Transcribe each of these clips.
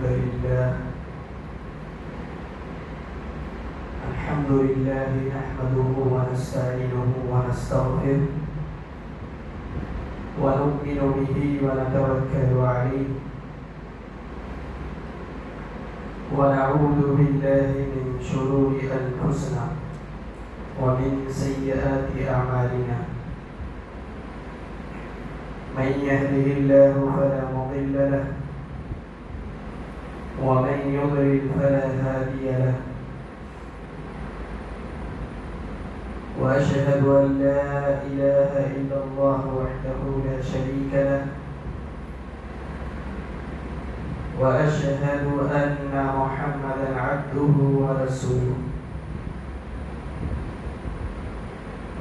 الحمد لله نحمده ونستعينه ونستغفره ونؤمن به ونتوكل عليه ونعوذ بالله من شرور أنفسنا ومن سيئات أعمالنا من يهده الله فلا مضل له ومن يضلل فلا هادي له وأشهد أن لا إله إلا الله وحده لا شريك له وأشهد أن محمدا عبده ورسوله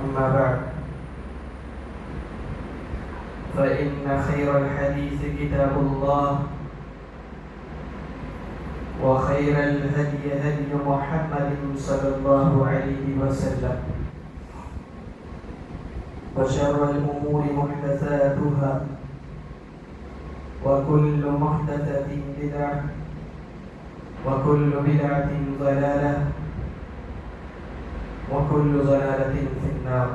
أما بعد فإن خير الحديث كتاب الله وخير الهدي هدي محمد صلى الله عليه وسلم وشر الأمور محدثاتها وكل محدثة بدعة وكل بدعة ضلالة وكل ضلالة في النار.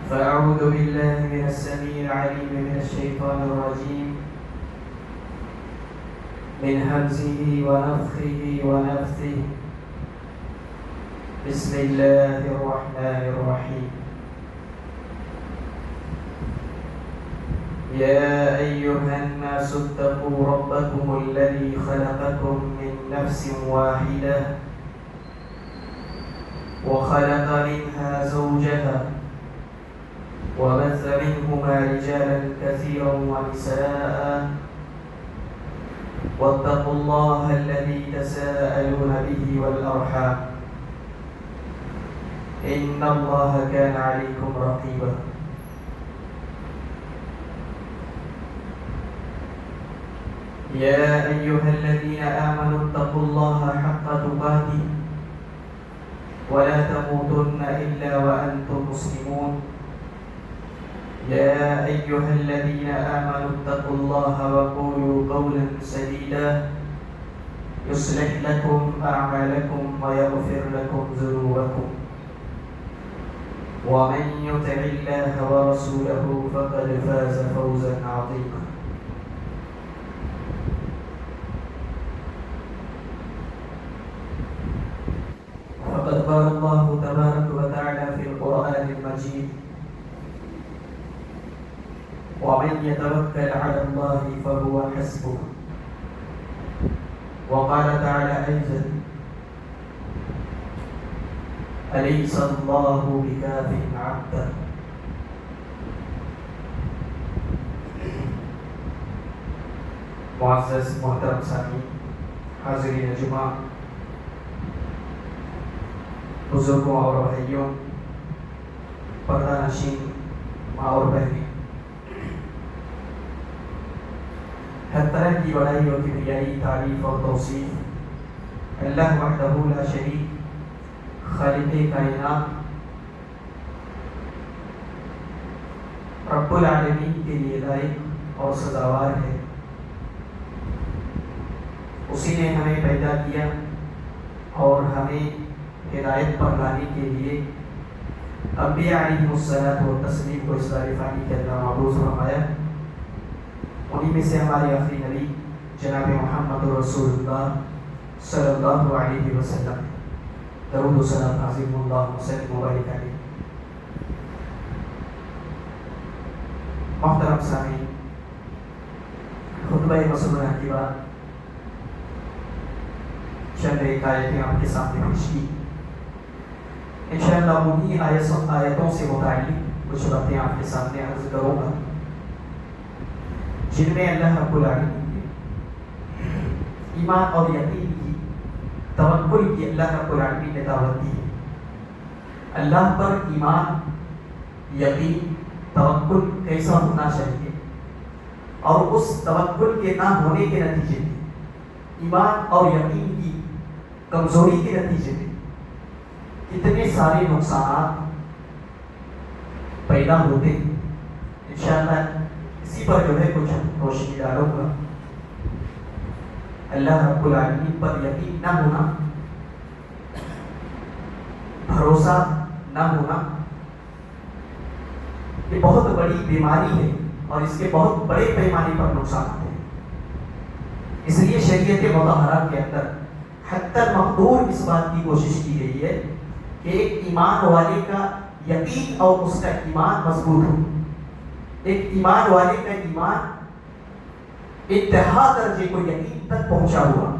فأعوذ بالله من السميع العليم من الشيطان الرجيم من همزه ونفخه ونفثه. بسم الله الرحمن الرحيم. يا أيها الناس اتقوا ربكم الذي خلقكم من نفس واحدة وخلق منها زوجها وبث منهما رجالا كثيرا ونساء واتقوا الله الذي تساءلون به والأرحام إن الله كان عليكم رقيبا. يا أيها الذين آمنوا اتقوا الله حق تقاته ولا تموتن إلا وأنتم مسلمون. يا أيها الذين آمنوا اتقوا الله وقولوا قولا سديدا يصلح لكم أعمالكم ويغفر لكم ذنوبكم ومن يطع الله ورسوله فقد فاز فوزا عظيما. فقد قال الله تبارك وتعالى في القرآن المجيد ومن يتوكل على الله فهو حسبه. وقال تعالى أيضا أليس الله بكاف عبده. معزز محترم سامعین، حاضرین جمعہ، بزرگوں اور بھائیوں، پردہ نشین ماں اور بہنیں، ہر طرح کی بڑائی اور کبریائی، تعریف اور توصیف اللہ وحدہ لا شریک، خالق کائنات، رب العالمین کے لیے لائق اور سزاوار ہے۔ اسی نے ہمیں پیدا کیا اور ہمیں ہدایت پر لانے کے لیے انبیاء علیہم الصلاۃ والتسلیم کو اس فانی کے اندر معروض فرمایا۔ انہی میں سے ہمارے آخری نبی جناب محمد رسول اللہ صلی اللہ علیہ وسلم، درود و سلام عظیم اللہ وسلم مبارک علیہ۔ محترم سامعین، خطبہ مسنونہ کے بعد چند ایک آیتیں آپ کے سامنے پیش کی۔ انشاءاللہ انہی آیتوں سے متعلق کچھ باتیں آپ کے سامنے عرض کروں گا، جن میں اللہ رب العالمین کے ایمان اور یقین کی، توکل کی اللہ رب العالمین نے دعوت دی ہے۔ اللہ پر ایمان، یقین، توکل کیسا ہونا چاہیے، اور اس توکل کے نہ ہونے کے نتیجے میں، ایمان اور یقین کی کمزوری کے نتیجے میں کتنے سارے نقصانات پیدا ہوتے ہیں۔ انشاءاللہ اسی پر جو ہے کچھ روشنی ڈالوں گا۔ اللہ رب العالمین پر یقین نہ ہونا، بھروسہ نہ ہونا، یہ بہت بڑی بیماری ہے اور اس کے بہت بڑے پیمانے پر نقصانات ہیں۔ اس لیے شریعت مطہرہ کے اندر حتی المقدور اس بات کی کوشش کی گئی ہے کہ ایک ایمان والے کا یقین اور اس کا ایمان مضبوط ہو۔ ایک ایمان والے کا ایمان انتہا درجے کو یقین تک پہنچا ہوا۔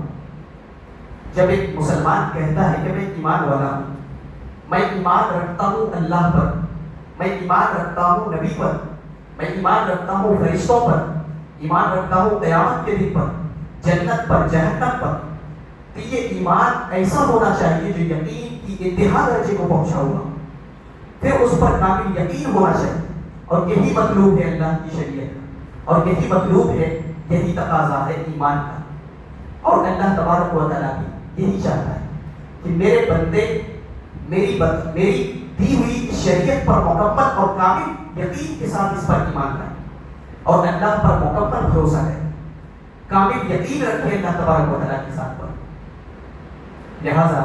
جب ایک مسلمان کہتا ہے کہ میں ایمان والا ہوں، میں ایمان رکھتا ہوں اللہ پر، میں ایمان رکھتا ہوں نبی پر، میں ایمان رکھتا ہوں فرشتوں پر، ایمان رکھتا ہوں قیامت کے دن پر، جنت پر، جہنم پر، تو یہ ایمان ایسا ہونا چاہیے جو یقین کی انتہا درجے کو پہنچا ہوا، پھر اس پر کامل یقین ہونا چاہیے۔ اور یہی مطلوب ہے اللہ کی شریعت کا، اور یہی مطلوب ہے، یہی تقاضا ہے ایمان کا۔ اور اللہ تبارک و تعالیٰ بھی یہی چاہتا ہے کہ میرے بندے میری دی ہوئی شریعت پر مکمل اور کامل یقین کے ساتھ اس پر ایمان لائیں اور اللہ پر مکمل بھروسہ کریں، کامل یقین رکھیں اللہ تبارک و تعالیٰ کی ذات پر۔ لہذا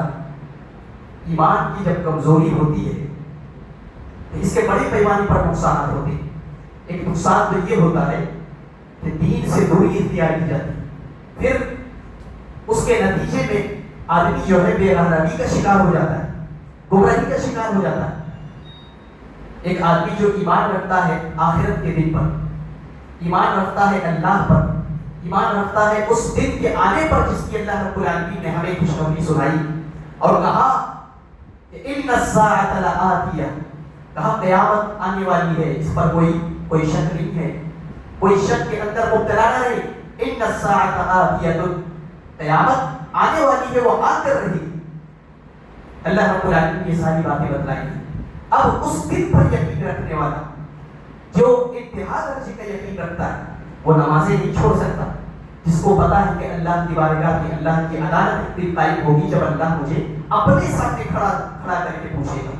ایمان کی جب کمزوری ہوتی ہے تو اس کے بڑے پیمانے پر نقصانات ہوتے ہیں۔ ایک نقصان تو یہ ہوتا ہے کہ دین سے دوری اختیار کی جاتی ہے، پھر اس کے نتیجے میں آدمی جو ہے بے رہنمی کا شکار ہو جاتا ہے، گمراہی کا شکار ہو جاتا ہے۔ ایک آدمی جو ایمان رکھتا ہے آخرت کے دن پر، ایمان رکھتا ہے اللہ پر، ایمان رکھتا ہے اس دن کے آنے پر جس کی اللہ رب العالمین نے ہمیں خوشخبری سنائی اور کہا کہ ان الساعۃ لآتیہ، کہا قیامت آنے والی ہے، اس پر کوئی شک نہیں ہے، کوئی شک کے اندر مبتلا نہ رہے۔ ان الساعۃ آتیہ، قیامت آنے والی ہے، وہ آ کر رہی۔ اللہ رب العالمین نے یہ ساری باتیں بتلائی ہیں۔ اب اس دن پر یقین رکھنے والا جو انتہا درجے کا یقین رکھتا ہے وہ نمازیں نہیں چھوڑ سکتا، جس کو پتا ہے کہ اللہ کی بارگاہ کی، اللہ کی عدالت ایک دن قائم ہوگی جب اللہ مجھے اپنے سامنے کھڑا کر کے پوچھے گا،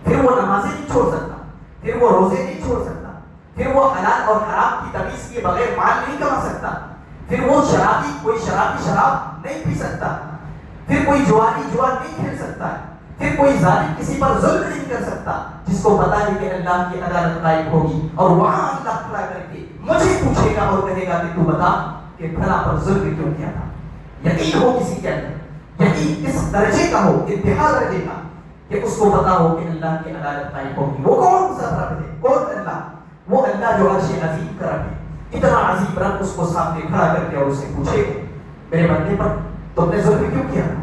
پھر وہ نمازیں نہیں چھوڑ سکتا، پھر وہ روزے نہیں چھوڑ سکتا، پھر وہ حلال اور حرام کی تمیز کے بغیر مال نہیں کما سکتا، پھر وہ کوئی شرابی شراب نہیں پی سکتا، پھر کوئی جوانی نہیں کھیل سکتا ہے، پھر کوئی ظالم کسی پر ظلم نہیں کر سکتا، جس کو پتا ہے کہ اللہ کی عدالت قائم ہوگی اور وہاں اللہ کھڑا کر کے مجھے پوچھے گا اور کہے گا کہ تو بتا کہ بھلا پر ظلم کیوں کیا تھا۔ یقین ہو کسی کے اندر، یقین اس درجے کا ہو، انتہا درجے کا، کہ اس کو پتا ہو کہ اللہ کی عدالت قائم ہوگی۔ وہ کون سا رب ہے؟ کون اللہ؟ وہ اللہ جو عرش عظیم کا رب ہے، اتنا عظیم رب اس کو سامنے کھڑا کر کے اور اسے پوچھے گا میرے بندے پر تم نے ظلم کیوں کیا تھا،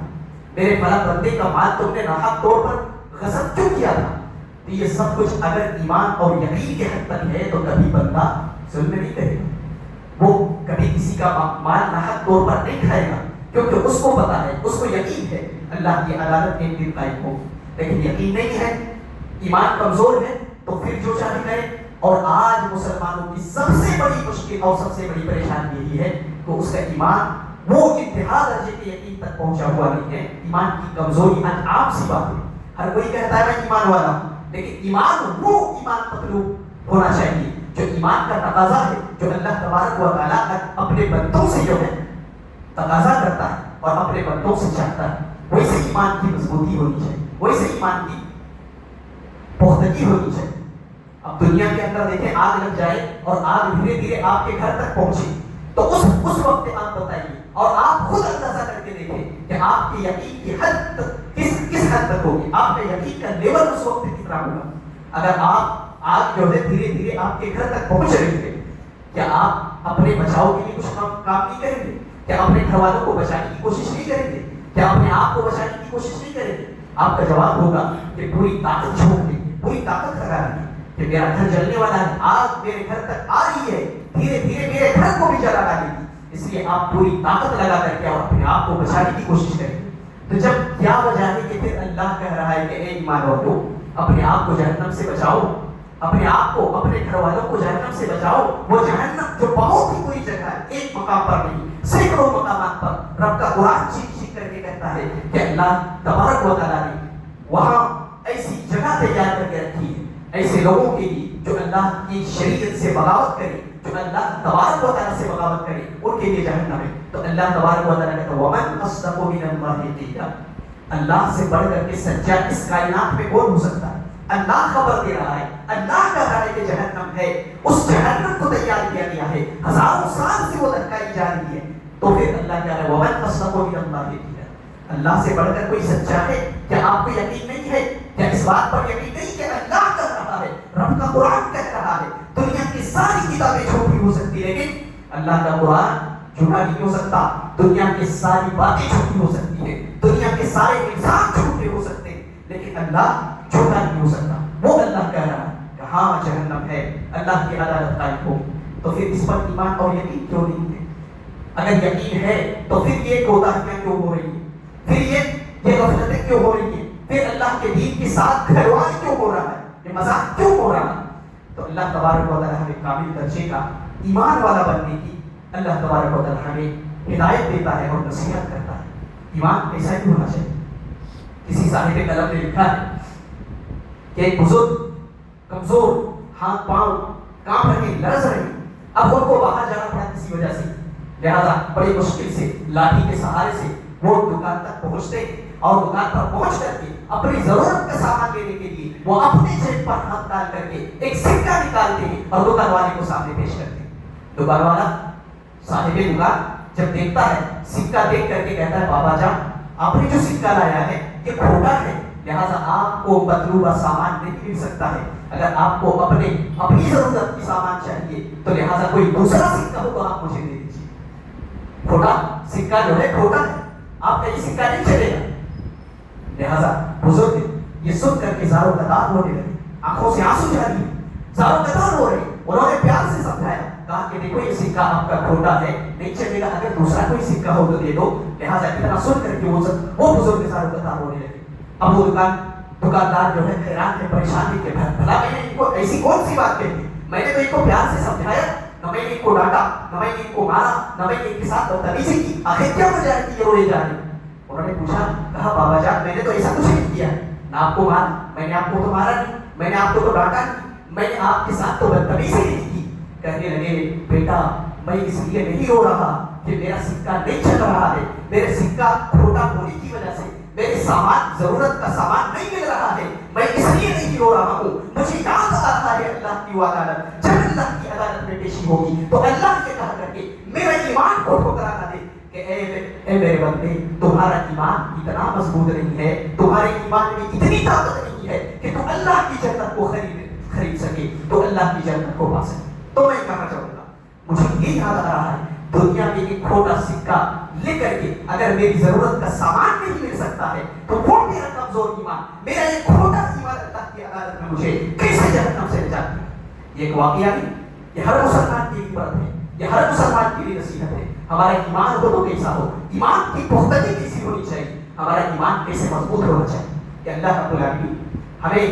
میرے فلاں بندے کا مال تم نے ناحق طور پر غصب کیوں کیا تھا۔ تو یہ سب کچھ اگر ایمان اور یقین کے حد تک ہے تو کبھی بندہ ظلم نہیں کرے گا، وہ کبھی کسی کا مال ناحق طور پر نہیں کھائے گا، کیونکہ اس کو پتا ہے، اس کو یقین ہے اللہ کی عدالت ایک دن قائم ہوگی۔ لیکن یقین نہیں ہے، ایمان کمزور ہے، تو پھر جو چاہے کرے۔ اور آج مسلمانوں کی سب سے بڑی مشکل اور سب سے بڑی پریشانی یہی ہے کہ اس کا ایمان وہ انتہا درجے کے یقین تک پہنچا ہوا نہیں ہے۔ ایمان کی کمزوری عام سی بات ہے، ہر کوئی کہتا ہے میں ایمان والا ہوں، لیکن ایمان وہ ایمان مطلوب ہونا چاہیے جو ایمان کا تقاضا ہے، جو اللہ تبارک و تعالیٰ اپنے بندوں سے جو ہے تقاضا کرتا ہے اور اپنے بندوں سے چاہتا ہے۔ ویسے ایمان کی مضبوطی ہونی چاہیے، ویسے ایمان کی پختگی ہونی چاہیے۔ اب دنیا کے اندر دیکھیں، آگ لگ جائے اور آگ دھیرے دھیرے آپ کے گھر تک پہنچے تو اس وقت آپ بتائیے اور آپ خود اندازہ کر کے دیکھیں کہ آپ کے یقین کی حد کس حد تک ہوگی، آپ کے یقین کا لیول اس وقت کتنا ہوگا۔ اگر آگ جو ہے دھیرے دھیرے آپ کے گھر تک پہنچ رہی ہے، کیا آپ اپنے بچاؤ کے لیے کچھ کام نہیں کریں گے؟ کیا اپنے گھر والوں کو بچانے کی کوشش نہیں کریں گے؟ کیا اپنے آپ کو بچانے کی کوشش نہیں کریں گے؟ آپ کا جواب ہوگا کہ پوری طاقت چھوڑ دیں گے، پوری طاقت لگا دیں گے کہ میرا گھر جلنے والا ہے، آگ میرے گھر تک آ رہی ہے، دھیرے دھیرے میرے گھر کو بھی جلا ڈالے گی، اس لیے آپ پوری طاقت لگا کر کے اور اپنے آپ کو بچانے کی کوشش کریں۔ تو جب کیا وجہ ہے کہ پھر اللہ کہہ رہا ہے کہ اے ایمان والو اپنے آپ کو جہنم سے بچاؤ، اپنے آپ کو، اپنے گھر والوں کو جہنم سے بچاؤ۔ وہ جہنم جو بہت ہی بری جگہ ہے، ایک مقام پر نہیں سینکڑوں مقامات پر رب کا قرآن چیخ کر کے کہتا ہے کہ اللہ تبارک و تعالیٰ نے وہاں ایسی جگہ تیار کر کے رکھی ہے ایسے لوگوں کے لیے جو اللہ کی شریعت سے بغاوت کرے، جو اللہ تبارک و تعالیٰ سے بغاوت کرے ان کے لیے جہنم ہے. تو اللہ تبارک و تعالیٰ کہتا ہے وَمَنْ أَصْدَقُ مِنَ اللَّهِ قِيلًا. اللہ سے بڑھ کر کے سچا اس کائنات میں کون ہو سکتا ہے؟ اللہ خبر دے رہا ہے, اللہ کہہ رہا ہے کہ جہنم ہے, اس جہنم کو تیار کیا گیا ہے, ہزاروں سال سے وہ لٹکائی جا رہی ہے. تو پھر اللہ کہہ رہا ہے وَمَنْ أَصْدَقُ مِنَ اللَّهِ قِيلًا. اللہ سے بڑھ کر کوئی سچا ہے؟ کیا آپ کو یقین نہیں ہے؟ کیا اس بات پر یقین نہیں کہ اللہ کہہ رہا ہے, رب کا قرآن کہہ رہا ہے؟ دنیا کی ساری کتابیں جھوٹی ہو سکتی لیکن اللہ کا قرآن جھوٹا نہیں ہو سکتا. دنیا کی ساری باتیں جھوٹی ہو سکتی ہے, دنیا کے سارے الزام جھوٹے ہو سکتے ہیں, لیکن اللہ جھوٹا نہیں ہو سکتا. وہ اللہ کہہ رہا ہے کہ ہاں جہنم ہے, اللہ کی عدالت قائم ہو. تو پھر اس پر ایمان اور یقین کیوں نہیں ہے؟ اگر یقین ہے تو پھر یہ کوتاہیاں کیوں ہو رہی ہیں, پھر یہ غفلتیں کیوں ہو رہی ہیں, پھر اللہ کے دین کے ساتھ کھلواڑ کیوں ہو رہا ہے, یہ مذاق کیوں ہو رہا ہے؟ تو اللہ تبارک و تعالیٰ ہمیں کامل درجے کا ایمان والا بننے کی اللہ تبارک و تعالیٰ ہمیں ہدایت دیتا ہے اور نصیحت کرتا ہے. ایمان ایسا ہی ہونا چاہیے. کسی صاحب قلم نے لکھا ہے کہ ایک بزرگ کمزور, ہاتھ پاؤں کانپ رہے, لرز رہے, اب ان کو باہر جانا پڑا کسی وجہ سے, لہذا بڑی مشکل سے لاٹھی کے سہارے سے وہ دکان تک پہنچتے اور دکان پر پہنچ کر کے اپنی ضرورت کا سامان لینے کے لیے وہ اپنے جیب پر ہاتھ ڈال کر کے ایک سکہ نکالتے ہیں اور دکان والے کو سامنے پیش کرتے ہیں. دکان والا صاحب دکان جب دیکھتا ہے سکہ دیکھ کر کے کہتا ہے بابا جان آپ نے جو سکہ لایا ہے یہ کھوٹا ہے, لہٰذا آپ کو مطلوبہ سامان نہیں مل سکتا ہے. اگر آپ کو اپنی ضرورت کی سامان چاہیے تو لہٰذا کوئی دوسرا سکہ ہو تو آپ مجھے دے دیجیے. کھوٹا سکہ جو ہے کھوٹا ہے, آپ کا یہ سکہ نہیں چلے گا. لہٰذا بزرگ یہ سن کر کے زاروں قطار ہونے لگے, آنکھوں سے آنسو جاری, زاروں قطار ہو رہے. انہوں نے پیار سے سمجھایا, کہا کہ دیکھو یہ سکہ آپ کا کھوٹا ہے, نہیں چلے گا, اگر دوسرا کوئی سکہ ہو تو دے دو. لہٰذا اتنا سن کر کے وہ بزرگ زاروں قطار ہونے لگے. اب وہ دکاندار جو ہے حیران ہے, پریشان ہے کہ بھلا میں نے ان کو ایسی کون سی بات کہی, میں نے تو ان کو پیار سے سمجھایا, نہ میں نے ان کو ڈانٹا, نہ میں نے ان کو مارا, نہ میں نے ان کے ساتھ بدتمیزی کی, آخر کیا وجہ ہے کہ یہ روئے جا رہے ہیں؟ انہوں نے پوچھا, کہا بابا جان میں نے تو ایسا کچھ نہیں کیا, نہ آپ کو مارا, میں نے آپ کو تو مارا نہیں, میں نے آپ کو تو ڈانٹا نہیں, میں نے آپ کے ساتھ تو بدتمیزی نہیں کی. کہنے لگے بیٹا میں اس لیے نہیں رو رہا کہ میرا سکہ نہیں چل رہا ہے, میرے سکہ کھوٹا ہونے کی وجہ سے میرے سامان, ضرورت کا سامان نہیں مل رہا ہے, میں اس لیے نہیں رو رہا ہوں. مجھے یاد آ رہا ہے اللہ کی عدالت, جب اللہ کی عدالت میں پیشی ہوگی تو اللہ یہ کہا کر کے میرا ایمان کو ٹھکرا نہ دے کہ اے میرے بندے تمہارا ایمان اتنا مضبوط نہیں ہے, تمہارے ایمان میں اتنی طاقت نہیں ہے کہ تم اللہ کی جنت کو خرید سکے, تو اللہ کی جنت کو پا سکے. تو میں کہنا چاہوں گا, مجھے یہ یاد آ رہا ہے دنیا میں ایک کھوٹا سکہ لے کر کے اگر میری ضرورت کا سامان نہیں مل سکتا ہے تو وہ میرا کمزور ایمان, میرا ایک کھوٹا ایمان اللہ کی عدالت میں مجھے کیسے جہنم سے نجات دے. یہ ایک واقعہ نہیں, یہ ہر مسلمان کی عبرت ہے, یہ ہر مسلمان کے لیے نصیحت ہے. ہمارا ایمان ہو تو کیسا ہو, ایمان کی پختگی کیسی ہونی چاہیے, ہمارا ایمان کیسے مضبوط ہونا چاہیے. کہ اللہ رب العالمین ہمیں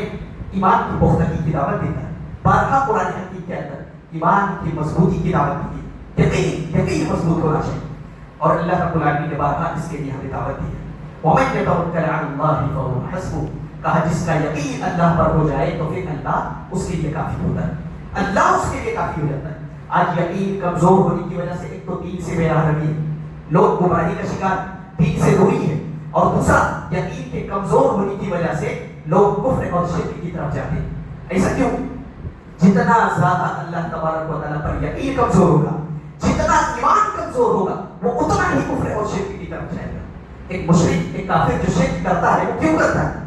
ایمان کی پختگی کی دعوت دیتا ہے. بارہا قرآن حکیم کے اندر ایمان کی مضبوطی کی دعوت دی ہے, یقین مضبوط ہونا چاہیے. اور اللہ رب العالمین نے بارہا اس کے لیے ہمیں دعوت دی ہے. وَمَن يَتَوَكَّلْ عَلَى اللَّهِ فَهُوَ حَسْبُهُ, کہا جس کا یقین اللہ پر ہو جائے تو پھر اللہ اس کے لیے کافی ہوتا ہے, اللہ اس کے لیے کافی ہو جاتا ہے. آج یقین کمزور ہونے کی وجہ سے ایک تو دین سے بے راہی ہے, لوگ گمراہی کا شکار, دین سے دوری ہے, اور دوسرا یقین کے کمزور ہونے کی وجہ سے لوگ کفر اور شرک کی طرف جاتے ہیں. ایسا کیوں؟ جتنا زیادہ اللہ تبارک و تعالیٰ پر یقین کمزور ہوگا, جتنا ایمان کمزور ہوگا, وہ اتنا ہی کفر اور شرک کی طرف جائے گا. ایک مشرک, ایک کافر جو شرک کرتا ہے وہ کیوں کرتا ہے؟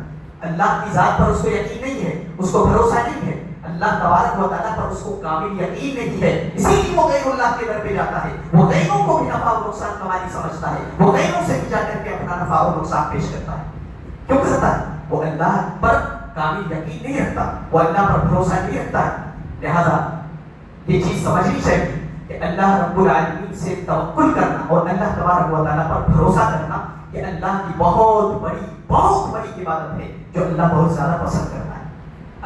اللہ کی ذات پر اس کو یقین نہیں ہے, اس کو بھروسہ نہیں ہے, اللہ تبارک و تعالیٰ پر اس کو کامل یقین نہیں ہے, اسی لیے وہ غیر اللہ کے در پہ جاتا ہے, وہ غیروں کو بھی نفع و نقصان کمالی سمجھتا ہے, وہ غیروں سے بھی جا کر کے اپنا نفع و نقصان پیش کرتا ہے. کیوں کرتا ہے؟ وہ اللہ پر کامل یقین نہیں رکھتا, وہ اللہ پر بھروسہ نہیں رکھتا ہے. لہذا یہ چیز سمجھنی چاہیے کہ اللہ رب العالمین سے توکل کرنا اور اللہ تبارک و تعالیٰ پر بھروسہ کرنا یہ اللہ کی بہت بڑی عبادت ہے جو اللہ بہت زیادہ پسند کرتا ہے.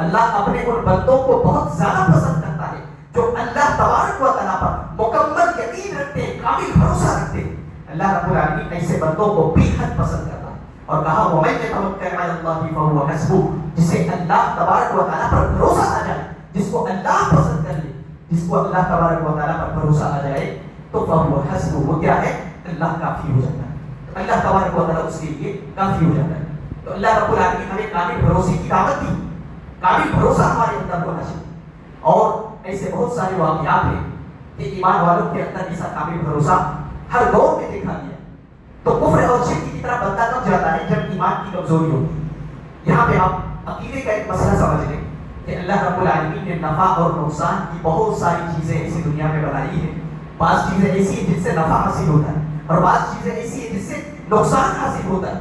اللہ اپنے ان بندوں کو بہت زیادہ پسند کرتا ہے جو اللہ تبارک و تعالیٰ پر مکمل یقین رکھتے ہیں, کامل بھروسہ رکھتے ہیں. اللہ رب العالمین ایسے بندوں کو بے حد پسند کرتا ہے, اور کہا وَمَن يَتَوَكَّلْ عَلَى اللَّهِ فَهُوَ حَسْبُهُ, جسے اللہ تبارک و تعالیٰ پر بھروسہ آ جائے, جس کو اللہ پسند کر لے, جس کو اللہ تبارک و تعالیٰ پر بھروسہ آ جائے تو فہو حسبہ، وہ کیا ہے؟ اللہ کافی ہو جاتا ہے، تو اللہ تبارک و تعالیٰ اس کے لیے کافی ہو جاتا ہے۔ تو اللہ رب العالمین ہمیں کامل بھروسے کی دعوت دی، کامل بھروسہ ہمارے اندر ہونا چاہیے۔ اور ایسے بہت سارے واقعات ہیں کہ ایمان والوں کے اندر ایسا کامل بھروسہ ہر دور میں دیکھا گیا۔ تو کفر اور شرک کی طرف بندہ کب جاتا ہے؟ جب ایمان کی کمزوری ہوتی ہے۔ یہاں پہ آپ عقیدے کا ایک مسئلہ سمجھ لیں کہ اللہ رب العالمین نے نفع اور نقصان کی بہت ساری چیزیں ایسی دنیا میں بنائی ہیں۔ بعض چیزیں ایسی ہیں جس سے نفع حاصل ہوتا ہے اور بعض چیزیں ایسی ہیں جس سے نقصان حاصل ہوتا ہے۔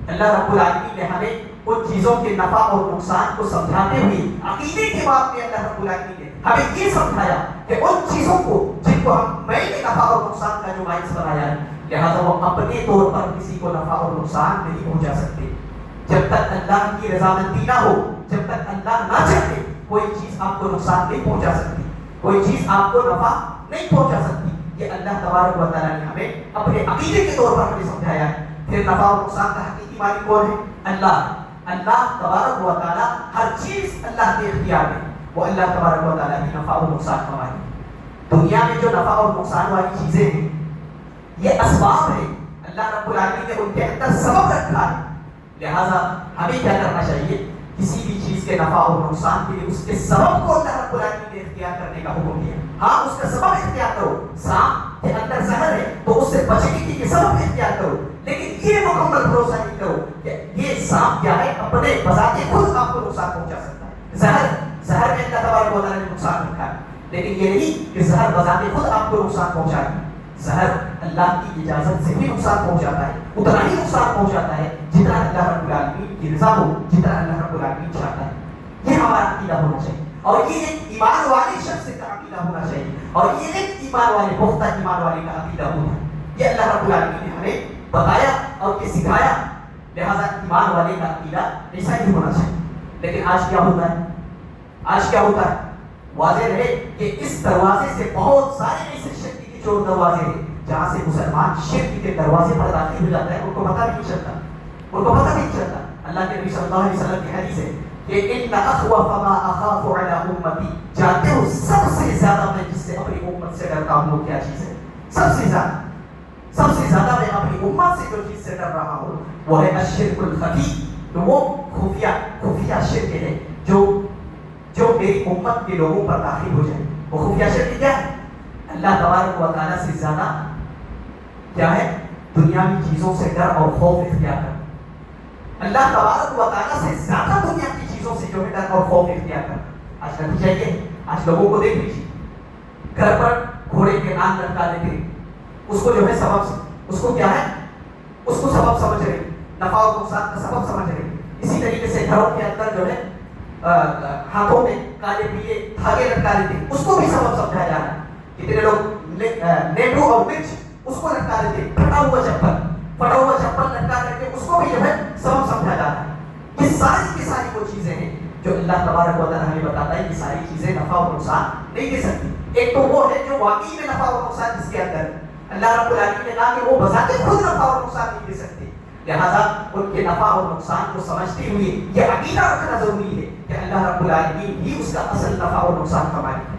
اللہ رب العالمین نے ہمیں ان چیزوں کے نفع اور نقصان کو سمجھاتے ہوئے عقیدے کے باب میں اللہ رب العالمین نے ہمیں یہ سمجھایا کہ ان چیزوں کو جن کو میں نے نفع اور نقصان کا جو باعث بنایا ہے، لہٰذا وہ اپنے طور پر کسی کو نفع اور نقصان نہیں پہنچا سکتے۔ جب تک اللہ کی رضامندی نہ ہو، جب تک اللہ نہ چاہے، کوئی چیز آپ کو نقصان نہیں پہنچا سکتی، کوئی چیز آپ کو نفع نہیں پہنچا سکتی۔ یہ اللہ تبارک و تعالیٰ نے ہمیں اپنے عقیدے کے طور پر ہمیں سمجھایا ہے۔ پھر نفع اور نقصان کا حقیقی مالک کون ہے؟ اللہ۔ اللہ تبارک و تعالیٰ، ہر چیز اللہ کے اختیار میں، وہ اللہ تبارک و تعالیٰ کی نفع اور نقصان کا مالک۔ دنیا میں جو نفع اور نقصان والی چیزیں ہیں یہ اسباب ہیں، اللہ رب العالمین نے ان کے اندر سبب رکھا ہے۔ لہٰذا ہمیں کیا کرنا چاہیے؟ کسی بھی چیز کے نفع اور نقصان کے لیے اس کے سبب کو اللہ رب العالمین نے اختیار کرنے کا حکم دیا۔ ہاں، اس کا سبب اختیار کرو، سانپ کے اندر زہر ہے تو اس سے بچنے کے لیے سبب اختیار کرو، لیکن یہ مکمل بھروسہ نہیں کرو کہ یہ سانپ کیا ہے اپنے بذات خود آپ کو نقصان پہنچا سکتا ہے۔ زہر میں اللہ تبارک و تعالیٰ نے نقصان رکھا ہے، لیکن یہ نہیں کہ زہر بذات خود آپ کو نقصان پہنچائے۔ زہر اللہ کی اجازت سے بھی نقصان پہنچاتا ہے، اتنا ہی نقصان پہنچاتا ہے جتنا اللہ رب العالمین کی رضا ہو، جتنا اللہ رب العالمین چاہتا ہے۔ یہ ہمارا عقیدہ ہونا چاہیے، اور یہ ایک ایمان والے شخص کا عقیدہ ہونا چاہیے، اور یہ ایک ایمان والے پختہ ایمان والے کا عقیدہ ہونا ہے۔ یہ اللہ رب العالمین نے ہمیں بتایا اور یہ سکھایا، لہذا ایمان والے کا عقیدہ ایسا ہی ہونا چاہیے۔ لیکن آج کیا ہوتا ہے؟ آج کیا ہوتا ہے؟ واضح رہے کہ اس دروازے سے بہت سارے ایسے شرک کے چور دروازے ہیں جہاں سے مسلمان شرک کے دروازے پر داخل ہو جاتا ہے، ان کو پتہ بھی نہیں چلتا، ان کو پتہ نہیں چلتا۔ اللہ کے نبی صلی اللہ علیہ وسلم کی حدیث ہے کہ ان اخوف ما اخاف علی امتی، جانتے ہو سب سے زیادہ میں جس سے اپنی امت سے ڈرتا ہوں وہ کیا چیز ہے؟ سب سے زیادہ میں اپنی امت سے جو چیز سے ڈر رہا ہوں وہ ہے الشرک الخفی، تو وہ خفیہ شرک ہے جو میری امت کے لوگوں پر داخل ہو جائے۔ وہ خفیہ شرک کیا ہے؟ اللہ تبارک و تعالیٰ سے زیادہ کیا ہے؟ دنیاوی چیزوں سے ڈر اور خوف اختیار کر۔ اللہ تبارک و تعالیٰ سے زیادہ دنیا کی چیزوں سے جو ہے ڈر اور خوف اختیار کر۔ آج نتیجہ یہ، آج لوگوں کو دیکھ لیجیے، گھر پر گھوڑے کے نام لٹکا دیتے ہیں، اس کو جو ہے سبب، اس کو کیا ہے؟ اس کو سبب سمجھ رہے، نفع اور نقصان کا سبب سمجھ رہے۔ اسی طریقے سے گھروں کے اندر جو ہے ہاتھوں میں کالے پیلے دھاگے لٹکا دیتے ہیں، اس کو بھی سبب سمجھایا جا رہا ہے۔ کتنے لوگ نیبو اور مرچ اس کو لٹکا دیتے ہیں، پھٹا ہوا چپل لٹکا کر کے اس کو بھی جو ہے سبب سمجھا جا رہا ہے۔ یہ ساری کی ساری وہ چیزیں ہیں جو اللہ تبارک و تعالیٰ ہمیں بتاتا ہے، یہ ساری چیزیں نفع اور نقصان نہیں دے سکتی۔ ایک تو وہ ہے جو واقعی میں نفع اور نقصان جس کے اندر اللہ رب العالمین نے کہا کہ وہ بذات خود نفع اور نقصان نہیں دے سکتے، لہذا ان کے نفع اور نقصان کو سمجھتے ہوئے یہ عقیدہ رکھنا ضروری ہے کہ اللہ رب العالمین ہی اس کا اصل نفع اور نقصان کا مالک ہے۔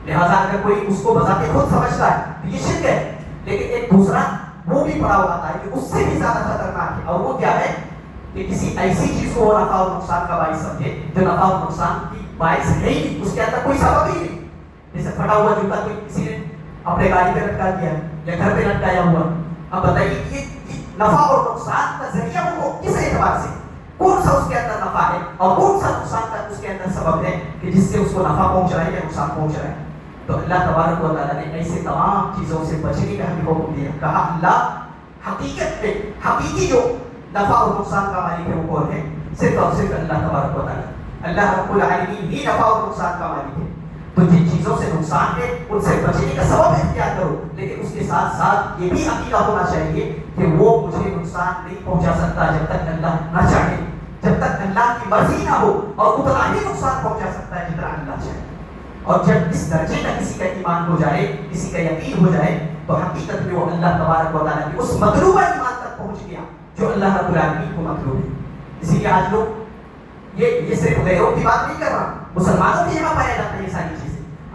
لہذا اگر کوئی اس کو بذات خود سمجھتا ہے تو یہ شرک ہے، لیکن ایک دوسرا وہ بھی پڑا ہوا ہے کہ اس سے بھی زیادہ خطرناک ہے، اور وہ کیا ہے کہ کسی ایسی چیز کو وہ نفع اور نقصان کا باعث سمجھے جو نفع اور نقصان کی باعث ہے ہی نہیں، اس کے اندر کوئی سبب ہی نہیں۔ جیسے پھٹا ہوا جوتا کوئی کسی نے اپنے گاڑی پہ لٹکا دیا یا گھر پہ لٹکایا ہوا، اب بتائیے کہ نفع اور نقصان کا ذریعہ وہ کس اعتبار سے، کون سا اس کے اندر نفع ہے اور کون سا نقصان کا اس کے اندر سبب ہے کہ جس سے اس کو نفع پہنچ رہا ہے یا نقصان پہنچ رہا ہے۔ تو اللہ تبارک و تعالیٰ نے ایسے تمام چیزوں سے بچنے کا ہمیں حکم دیا، کہا اللہ حقیقت میں حقیقی جو نفع اور نقصان کا مالک ہے وہ کون ہے؟ صرف اور صرف اللہ تبارک و تعالیٰ، اللہ رب العالمین ہی نفع اور نقصان کا مالک ہے۔ تو جن چیزوں سے نقصان ہے ان سے بچنے کا سبب اختیار کرو، لیکن اس کے ساتھ ساتھ یہ بھی عقیدہ ہونا چاہیے کہ وہ مجھے نقصان نہیں پہنچا سکتا جب تک اللہ نہ چاہے، جب تک اللہ کی مرضی نہ ہو، اور اتنا ہی نقصان پہنچا سکتا ہے جتنا اللہ چاہے۔ اور جب اس درجے کا کسی کا ایمان ہو جائے، کسی کا یقین ہو جائے، تو حقیقت میں وہ اللہ تبارک و تعالیٰ کی اس مطلوبہ ایمان تک پہنچ گیا جو اللہ رب العالمین کو مطلوب ہے۔ اسی لیے آج لوگ یہ صرف غیروں کی بات نہیں کر رہا، مسلمانوں بھی یہاں پایا جاتا ہے یہ ساری چیزیں۔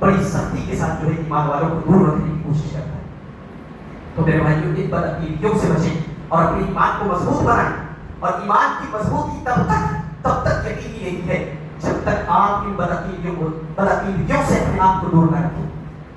بڑی سختی کے ساتھ جو ہے ایمان والوں کو دور رکھنے کی کوشش کرتا ہے. تو میرے بھائیوں ان بدعقیدیوں سے بچیں اور اپنے ایمان کو مضبوط بنائیں. اور ایمان کی مضبوطی تب تک یقینی نہیں ہے جب تک آپ ان بدعقیدیوں سے اپنے آپ کو دور نہ رکھیں.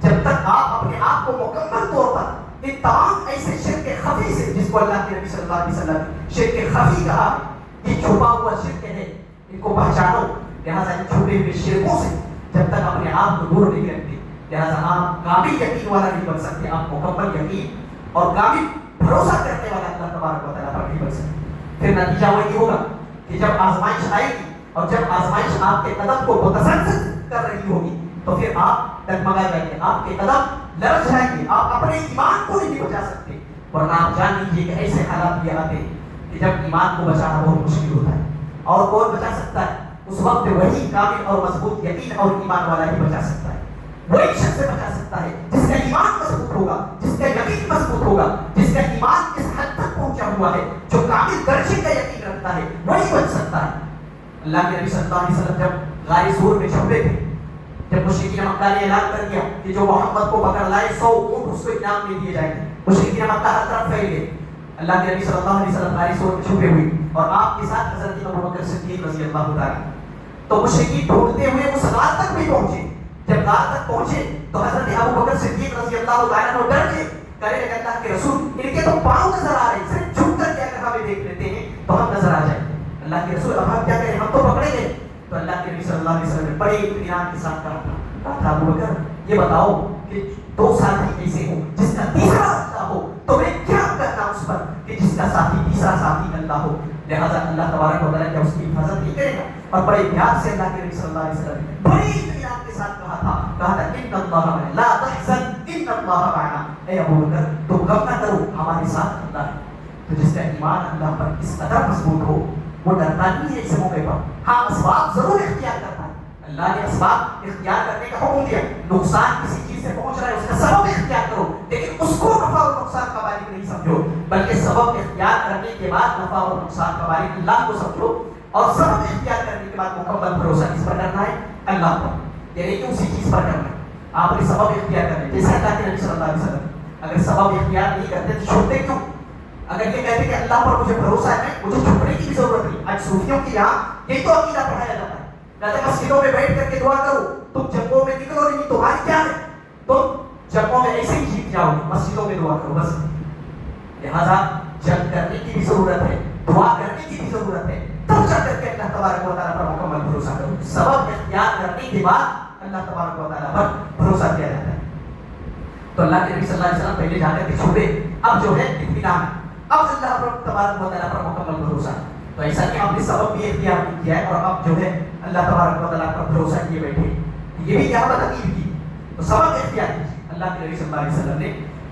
جب تک آپ اپنے آپ کو مکمل طور پر ان تمام ایسے شرک خفی سے، جس کو اللہ کے نبی صلی اللہ علیہ وسلم شرک خفی کہا، یہ چھپا ہوا شرک ہے، ان کو پہچانو. لہٰذا ان چھپے ہوئے شرکوں سے جب تک اپنے آپ کو دور نہیں رکھتے، لہٰذا آپ کامل یقین والا نہیں بن سکتے. آپ مکمل یقین اور کامل بھروسہ کرنے والا اللہ تبارک و تعالیٰ پر نہیں بن سکتے. پھر نتیجہ وہی ہوگا کہ جب آزمائش آئے گی اور جب آزمائش آپ کے قدم کو متزلزل کر رہی ہوگی تو پھر آپ ڈگمگا جائیں گے، آپ کے قدم لرز جائیں گے، آپ اپنے ایمان کو نہیں بچا سکتے. ورنہ آپ جان لیجیے کہ ایسے حالات بھی آتے ہیں کہ جب ایمان کو بچانا بہت مشکل ہوتا ہے. اور کون بچا سکتا ہے؟ اس وقت وہی کامل اور مضبوط یقین اور ایمان والا ہی بچا سکتا ہے. وہی شخص بچا سکتا ہے جس کا ایمان مضبوط ہوگا، جس کا یقین مضبوط ہوگا، جس کا ایمان اس حد تک پہنچا ہوا ہے، جو کامل درجے کا یقین رکھتا ہے، وہی بچ سکتا ہے. اللہ کے نبی صلی اللہ علیہ وسلم جب غار ثور میں چھپے تھے، جب مشرکین مکہ نے اعلان کر دیا کہ جو محمد کو پکڑ لائے 100 اونٹ اس کو انعام میں دیے جائیں گے، مشرکین مکہ ہر طرف پھیل گئے. اللہ کے نبی صلی اللہ علیہ وسلم غار ثور میں چھپے ہوئے اور آپ کے ساتھ حضرت ابوبکر صدیق رضی اللہ تعالیٰ. تو مشرکین ڈھونڈتے ہوئے اس غار تک بھی پہنچے. جب غار تک پہنچے تو حضرت ابوبکر صدیق رضی اللہ تعالیٰ ڈر کے کرے لگے اللہ کے رسول ان کے تو پاؤں نظر آ رہے ہیں، صرف جھک کر کے اگر ہمیں دیکھ لیتے ہیں تو ہم نظر آ جائیں. اللہ کے رسول اب ہم کیا کریں، ہم تو پکڑے گئے. تو اللہ کے نبی صلی اللہ علیہ وسلم نے بڑے اطمینان کے ساتھ کہا تھا ابوبکر یہ بتاؤ کہ 2 ساتھی ایسے ہو جس کا تیسرا اللہ ہو، تو میں کیا کرنا اس پر کہ جس کا ساتھی تیسرا ساتھی اللہ ہو. لہٰذا اللہ تبارک و تعالیٰ کیا اس کی حفاظت نہیں کرے گا. اور بڑے پیار سے اللہ کے نبی صلی اللہ علیہ وسلم نے بڑے اطمینان کے ساتھ کہا تھا ان اللہ معنا لا تحزن ان اللہ معنا. اے ابوبکر تم غم نہ کرو، ہمارے ساتھ اللہ ہے. تو جس کا ایمان اللہ پر اس قدر مضبوط ہو وہ ڈرتا نہیں ہے اس موقع پر. ہاں اسباب ضرور اختیار کرتا ہے، اللہ نے اسباب اختیار کرنے کا حکم دیا. نقصان کسی چیز سے پہنچ رہا ہے اس کا سبب اختیار کرو، لیکن اس کو نفع اور نقصان کا مالک نہیں سمجھو، بلکہ سبب اختیار کرنے کے بعد نفع اور نقصان کا مالک اللہ کو سمجھو. اور سبب اختیار کرنے کے بعد مکمل بھروسہ کس پر کرنا ہے؟ اللہ پر. یعنی کہ اسی چیز پر کرنا ہے. آپ نے سبب اختیار کرنا ہے، جیسے اللہ کے نبی صلی اللہ علیہ وسلم اگر سبب اختیار نہیں کرتے تو چھوڑتے کیوں؟ اگر یہ کہتے کہ اللہ پر مجھے بھروسہ ہے، مجھے چھپنے کی بھی ضرورت نہیں. آج صوفیوں کی یہاں یہی تو عقیدہ پڑھایا جاتا ہے. کہتے ہیں مسجدوں میں بیٹھ کر کے دعا کرو، تم جنگوں میں نکلو نہیں، تمہاری کیا ہے، تم جنگوں میں ایسے ہی جیت جاؤ، مسجدوں میں دعا کرو بس. لہذا جنگ کرنے کی بھی ضرورت ہے، دعا کرنے کی بھی ضرورت ہے، تب جا کر کے اللہ تبارک و تعالیٰ پر مکمل بھروسہ کرو. سبب اختیار کرنے کے بعد اللہ تبارک و تعالیٰ پر بھروسہ کیا جاتا ہے. تو اللہ کے نبی صلی اللہ علیہ وسلم پہلے جا کر کے چھوڑے، اب جو ہے اطمینان، اب اللہ تبارک و تعالیٰ پر مکمل بھروسہ. تو ایسا کہ آپ نے سبب بھی اختیار نہیں کیا ہے اور اب جو ہے اللہ تبارک و تعالیٰ پر بھروسہ کیے بیٹھے. یہ بھی کیا بدعقیدگی کی. تو سبب اختیار کیجیے. اللہ کے نبی صلی اللہ علیہ وسلم نے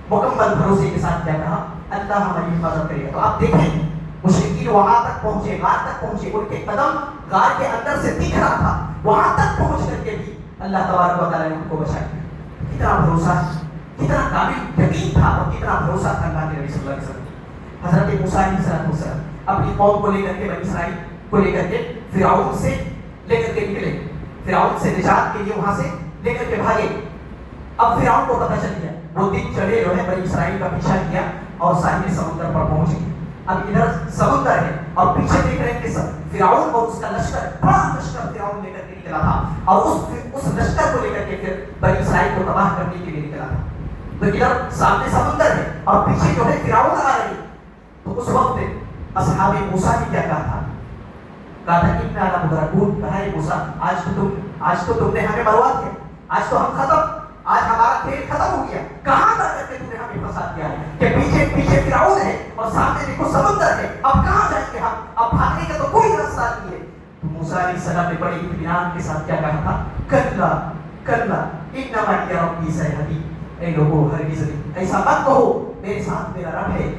مکمل بھروسے کے ساتھ کیا کہا؟ اللہ ہماری حفاظت کرے گا. تو آپ دیکھیں مشرکین وہاں تک پہنچے، غار تک پہنچے، ان کے قدم غار کے اندر سے دکھ رہا تھا، وہاں تک پہنچ کر کے بھی اللہ تبارک و تعالیٰ نے ان کو بچا دیا. کتنا بھروسہ، کتنا قابل یقین تھا اور کتنا بھروسہ تھا اللہ کے نبی صلی اللہ علیہ وسلم. حضرت موسیٰ علیہ السلام اپنی قوم کو لے کر کے، بنی اسرائیل کو لے کر کے فرعون سے لے کر کے نکلے. فرعون سے نجات کے لیے وہاں سے لے کر کے بھاگے. اب فرعون کو پتہ چل گیا، وہ دن چڑھے جو ہے بنی اسرائیل کا پیچھا کیا اور ساحل سمندر پر پہنچ گئے. اب ادھر سمندر ہے اور پیچھے دیکھ رہے ہیں کہ فرعون اور اس کا لشکر، بڑا لشکر فرعون لے کر کے نکلا تھا اور اس لشکر کو لے کر کے پھر بنی اسرائیل کو تباہ کرنے کے لیے نکلا تھا. تو ادھر سامنے سمندر ہے اور پیچھے جو ہے فرعون آ رہے. تو اس وقت اصحاب موسیٰ نے کیا کہا تھا؟ کہا تھا اِنَّا لَمُدْرَكُونَ. کہا ہے موسیٰ آج تو تم نے ہمیں برباد کیا، آج تو ہم ختم، آج ہمارا کھیل ختم ہو گیا. کہاں تک کر کے تم نے ہمیں پھنسا دیا ہے کہ پیچھے پیچھے فرعون ہے اور سامنے دیکھو سمندر ہے، اب کہاں جائیں گے ہم، اب بھاگنے کا تو کوئی راستہ نہیں ہے. تو موسیٰ علیہ السلام نے بڑے اطمینان کے ساتھ کیا کہا تھا؟ کلا کلا اِنَّ مَعِیَ رَبِّی سَیَهْدِینِ. اے لوگوں ہرگز نہیں، ایسا مت کہو، میرے ساتھ میرا رب ہے،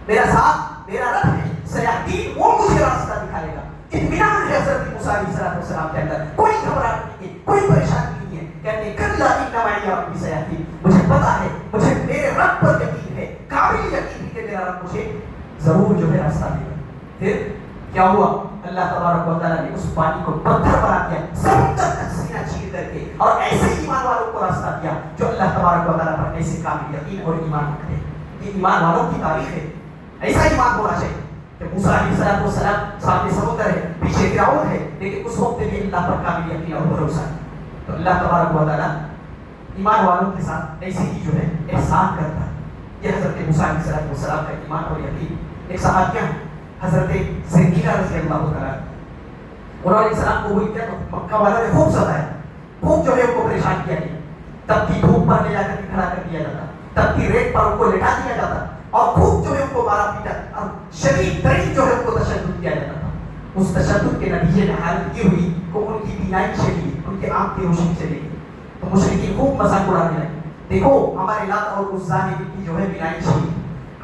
میرا ساتھ میرا رب ہے، سیاحین وہ مجھے راستہ دکھائے گا. اطمینان ہے حضرت موسیٰ علیہ السلام کے اندر، کوئی گھبراہٹ نہیں ہے، کوئی پریشانی نہیں ہے. کہتے ہیں کلا اِنَّ مَعِیَ رَبِّی سَیَهْدِینِ. مجھے پتا ہے، مجھے میرے رب پر یقین ہے، کامل یقین ہے کہ میرا رب مجھے ضرور جو ہے راستہ دے گا. پھر کیا ہوا؟ اللہ تبارک و تعالیٰ نے اس پانی کو پتھر بنا دیا، سمندر تک سینہ چیر کر کے اور ایسے ایمان والوں کو راستہ دیا جو اللہ تبارک و تعالیٰ پر ایسے کامل یقین اور ایمان رکھتے ہیں. یہ ایمان والوں کی تاریخ ہے. ایسا ایمان ہونا چاہیے کہ موسیٰ علیہ السلام سامنے سمندر ہے, پیچھے فرعون ہے, لیکن اس وقت بھی اللہ پر کامل یقین اور بھروسہ ہے. تو اللہ تبارک و تعالیٰ ایمان والوں کے ساتھ ایسے ہی جو ہے احسان کرتا ہے. یہ حضرت موسیٰ علیہ السلام کا ایمان اور یقین. ایک صحابیہ ہیں حضرت زنگیرہ رضی اللہ تعالیٰ, انہوں نے السلام کو ہوئی کیا تو مکہ والوں نے خوب ستایا, خوب جو ہے ان کو پریشان کیا گیا. تب کی دھوپ پر لے جا کر کھڑا کر دیا جاتا, تب کی ریت پر ان کو لٹا دیا جاتا اور خوب جو ہے ان کو مارا پیٹا اور شدید ترین جو ہے ان کو تشدد کیا جاتا تھا. اس تشدد کے نتیجے میں حالت یہ ہوئی کہ ان کی بینائی چلی گئی, ان کی آنکھ کی روشنی چلی گئی. تو مشرکین خوب مذاق اڑانے لگے, دیکھو ہمارے لات اور عزا نے ان کی جو ہے بینائی چھینی,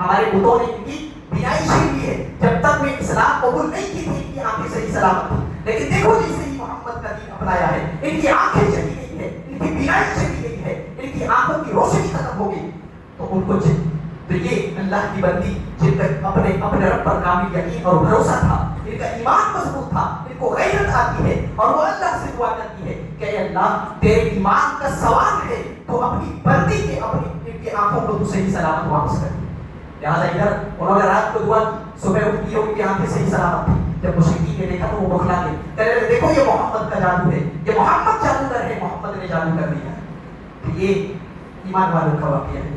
ہمارے بتوں نے ان کی بینائی چھین لی ہے. جب تک میں اسلام قبول نہیں کی تھی ان کی آنکھیں صحیح سلامت تھی, لیکن دیکھو جیسے ہی محمد کا دین اپنایا ہے ان کی آنکھیں چلی گئی ہے, ان کی بینائی چلی گئی ہے, ان کی آنکھوں کی روشنی ختم ہو گئی. تو ان کو تو یہ اللہ کی بندی جن تک اپنے رب پر کامل یقین اور بھروسہ تھا, ان کا ایمان مضبوط تھا, ان کو غیرت آتی ہے اور وہ اللہ سے دعا کرتی ہے کہ اے اللہ تیرے ایمان کا سوال ہے تو اپنی بندی کے اپنی ان کی آنکھوں کو تو صحیح سلامت واپس کر. لہٰذا ادھر انہوں نے رات کو دعا کی, صبح اٹھ کی ان کی آنکھیں صحیح سلامت تھی. جب مشرکین نے دیکھا تو وہ بخلا گئے, کہنے لگے دیکھو یہ محمد کا جادو ہے, یہ محمد جادوگر ہے, محمد نے جادو کر دیا. تو یہ ایمان والوں کا واقعہ ہے.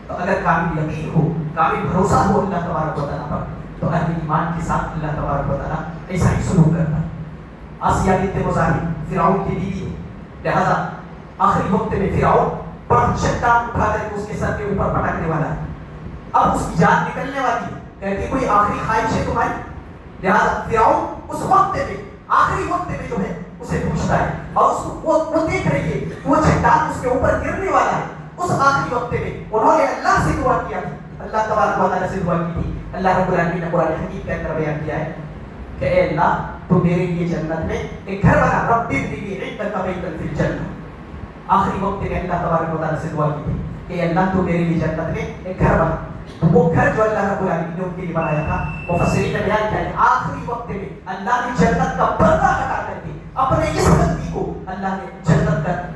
تو اگر کامل یقین ہو, کامل بھروسہ ہو اللہ تبارک و تعالیٰ پر, تو اہل ایمان کے ساتھ اللہ تبارک و تعالیٰ ایسا ہی سلوک کرتا ہے. آسیہ بنت مزاحم فرعون کی بیوی ہے, لہذا آخری وقت میں فرعون بڑا چٹان اٹھا کر اس کے سر کے اوپر پٹکنے والا ہے. اب اس کی جان نکلنے والی ہے, کہتی کوئی آخری خواہش ہے تمہاری. لہذا فرعون اس وقت میں آخری وقت میں جو ہے اسے پوچھتا ہے اور اس کو وہ دیکھ رہی ہے وہ چٹان اس کے اوپر گرنے والا ہے. اس آخری وقت میں انہوں نے اللہ سے دعا کیا تھی, اللہ تبارک و تعالیٰ سے دعا کی تھی. اللہ رب العالمین نے قرآن حکیم کے اندر بیان کیا ہے کہ اے اللہ تو میرے لیے جنت میں ایک گھر بنا, رب ابنی عندک بیتا فی الجنہ. آخری وقت میں اللہ تبارک و تعالیٰ سے دعا کی تھی کہ اے اللہ تو میرے لیے جنت میں ایک گھر بنا. تو وہ گھر جو اللہ رب العالمین نے ان کے لیے بنایا تھا, مفسرین نے بیان کیا ہے آخری وقت میں اللہ نے جنت کا پردہ ہٹا کر کے اپنے اس بندی کو اللہ نے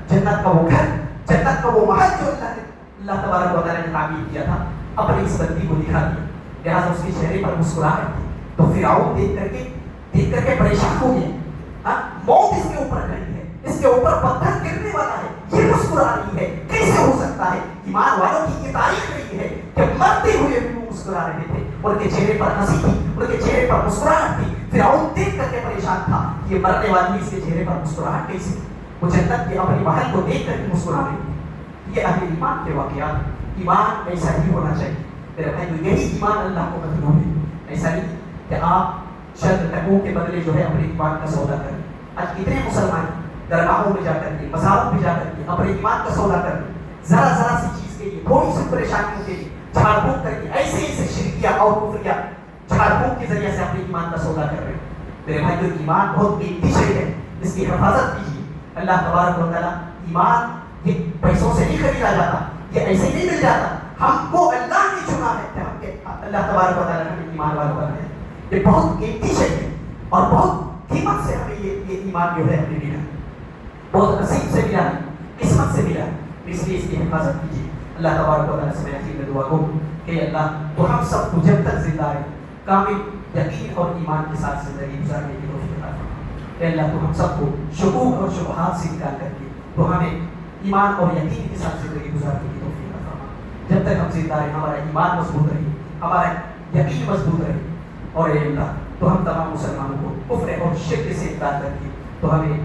جنت کا وہ گھر, جنت کا وہ محل جو اللہ تبارک و تعالیٰ نے تعمیر کیا تھا اپنے اس بندی کو دکھا دیا. لہٰذا اس کے چہرے پر مسکراہٹ تھی. تو فرعون دیکھ کر کے پریشان ہو گیا, موت اس کے اوپر کھڑی ہے, اس کے اوپر پتھر گرنے والا ہے, یہ مسکرا رہی ہے, کیسے ہو سکتا ہے؟ ایمان والوں کی یہ تاریخ رہی ہے کہ مرتے ہوئے بھی وہ مسکرا رہے تھے, ان کے چہرے پر ہنسی تھی, ان کے چہرے پر مسکراہٹ تھی. فرعون دیکھ کر کے پریشان تھا, یہ مرنے والی اس کے چہرے پر مسکراہٹ کیسے؟ وہ جنت کے اپنی محل کو دیکھ کر کے مسکرا رہی تھی. یہ اہل ایمان کے واقعات. ایمان ایسا ہی ہونا چاہیے میرے بھائی, یہی ایمان اللہ کو مطلوب ہے. ایسا نہیں کہ آپ چند ٹکوں کے بدلے جو ہے اپنے ایمان کا سودا کریں. آج کتنے مسلمان درگاہوں میں جا کر کے, مزاروں میں جا کر کے اپنے ایمان کا سودا کریں, ذرا سی چیز کے لیے, تھوڑی سی پریشانیوں کے لیے جھاڑ پھونک کر کے ایسے شرکیہ اور کفریہ جھاڑ پھونک کے ذریعے سے اپنے ایمان کا سودا کر رہے ہیں. میرے بھائی جو ایمان بہت قیمتی شے ہے, اس کی حفاظت کیجیے. اللہ تبارک و تعالیٰ ایمان یہ پیسوں سے نہیں خریدا جاتا, یہ ایسے نہیں مل جاتا. ہم کو اللہ نے چنا ہے کہ ہم اللہ تبارک و تعالیٰ نے ایمان والا بنایا. یہ بہت قیمتی شے ہے اور بہت قیمت سے ہمیں یہ ایمان جو ہے ہمیں ملا, بہت نصیب سے ملا, قسمت سے ملا. اس لیے اس کی حفاظت کیجیے. اللہ تبارک و تعالیٰ سے میں عظیم دعا کروں کہ اللہ تو ہم سب کو جب تک زندہ ہے کامل یقین اور ایمان کے ساتھ زندگی گزارنے کی توفیق عطا فرما. کہ اللہ تو ہم سب کو شکوک اور شبہات سے نکال کر کے تو ہمیں ایمان اور یقین کے ساتھ زندگی گزارنے کی توفیق عطا فرما. جب تک ہم زندہ رہیں ہمارا ایمان مضبوط رہے, ہمارا یقین مضبوط رہے. اور اے اللہ تو ہم تمام مسلمانوں کو کفر اور شرک سے اطلاع کر کے تو ہمیں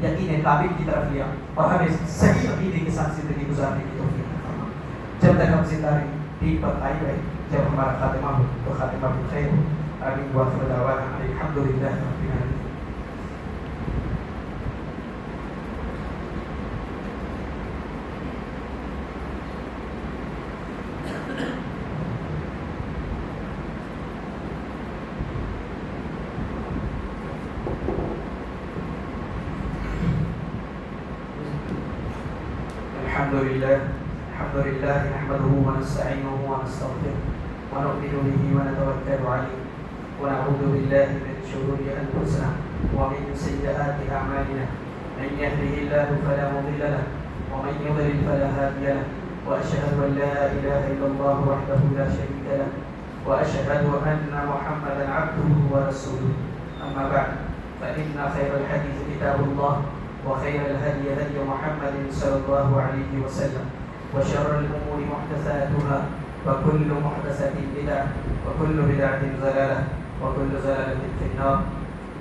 یقین کامل کی طرف لیا اور ہمیں صحیح عقیدے کے ساتھ زندگی گزارنے کی توفیق عطا فرما. جب تک ہم زندہ رہیں دین پر قائم رہے, جب ہمارا خاتمہ ہو تو خاتمہ بخیر ہو. آمین. وآخر دعوانا الحمد للہ رب العالمین. الحمد لله نحمده ونستعينه ونستغفره ونؤمن به ونتوكل عليه ونعوذ بالله من شرور أنفسنا ومن سيئات أعمالنا من يهده الله فلا مضل له ومن يضلل فلا هادي له وأشهد أن لا إله إلا الله وحده لا شريك له وأشهد أن محمدا عبده ورسوله. أما بعد، فإن خير الحديث كتاب الله وخير الهدي هدي محمد صلى الله عليه وسلم وشر الأمور محدثاتها وكل محدثة بدعة وكل بدعة ضلالة وكل ضلالة في النار.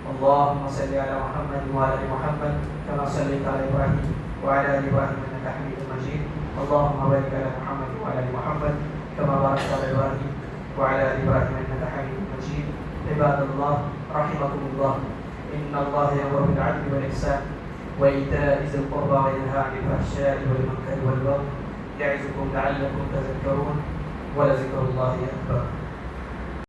اللهم صل على محمد وعلى آل محمد كما صليت على إبراهيم وعلى آل إبراهيم إنك حميد مجيد. اللهم بارك على محمد وعلى آل محمد كما باركت على إبراهيم وعلى آل إبراهيم إنك حميد مجيد. عباد الله رحمكم الله، إن الله يأمر بالعدل والإحسان وإيتاء ذي القربى وينهى عن الفحشاء والمنكر والبغي يعظكم لعلكم تذكرون ولذكر الله أكبر.